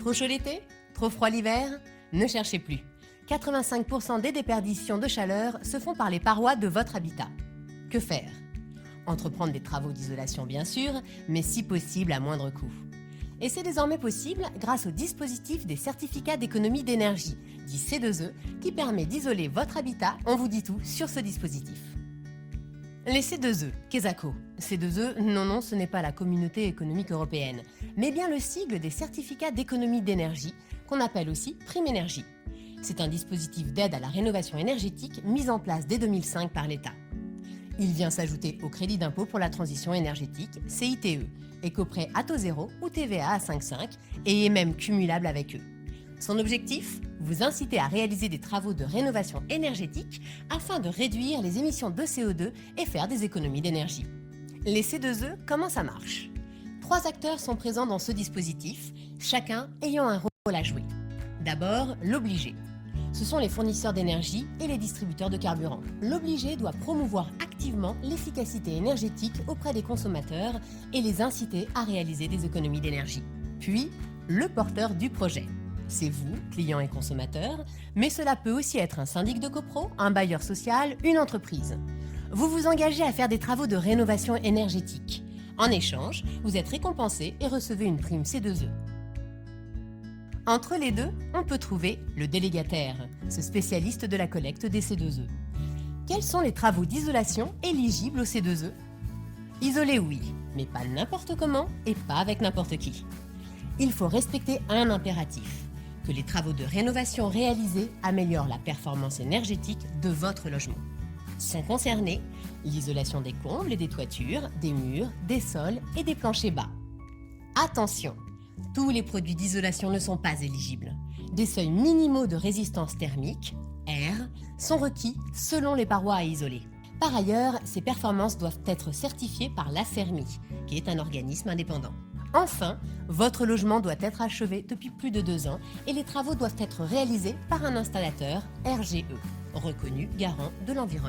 Trop chaud l'été? Trop froid l'hiver? Ne cherchez plus. 85% des déperditions de chaleur se font par les parois de votre habitat. Que faire? Entreprendre des travaux d'isolation bien sûr, mais si possible à moindre coût. Et c'est désormais possible grâce au dispositif des certificats d'économie d'énergie, dit C2E, qui permet d'isoler votre habitat. On vous dit tout sur ce dispositif. Les C2E, Quesaco. C2E, non, ce n'est pas la Communauté économique européenne, mais bien le sigle des certificats d'économie d'énergie, qu'on appelle aussi Prime Énergie. C'est un dispositif d'aide à la rénovation énergétique mis en place dès 2005 par l'État. Il vient s'ajouter au crédit d'impôt pour la transition énergétique, CITE, éco-prêt à taux zéro ou TVA à 5,5 et est même cumulable avec eux. Son objectif? Vous inciter à réaliser des travaux de rénovation énergétique afin de réduire les émissions de CO2 et faire des économies d'énergie. Les C2E, comment ça marche? 3 acteurs sont présents dans ce dispositif, chacun ayant un rôle à jouer. D'abord, l'obligé. Ce sont les fournisseurs d'énergie et les distributeurs de carburant. L'obligé doit promouvoir activement l'efficacité énergétique auprès des consommateurs et les inciter à réaliser des économies d'énergie. Puis, le porteur du projet. C'est vous, clients et consommateurs, mais cela peut aussi être un syndic de copro, un bailleur social, une entreprise. Vous vous engagez à faire des travaux de rénovation énergétique. En échange, vous êtes récompensé et recevez une prime C2E. Entre les deux, on peut trouver le délégataire, ce spécialiste de la collecte des C2E. Quels sont les travaux d'isolation éligibles aux C2E? Isoler, oui, mais pas n'importe comment et pas avec n'importe qui. Il faut respecter un impératif, que les travaux de rénovation réalisés améliorent la performance énergétique de votre logement. Sont concernés l'isolation des combles et des toitures, des murs, des sols et des planchers bas. Attention, tous les produits d'isolation ne sont pas éligibles. Des seuils minimaux de résistance thermique, R, sont requis selon les parois à isoler. Par ailleurs, ces performances doivent être certifiées par l'ACERMI, qui est un organisme indépendant. Enfin, votre logement doit être achevé depuis plus de 2 ans et les travaux doivent être réalisés par un installateur RGE, reconnu garant de l'environnement.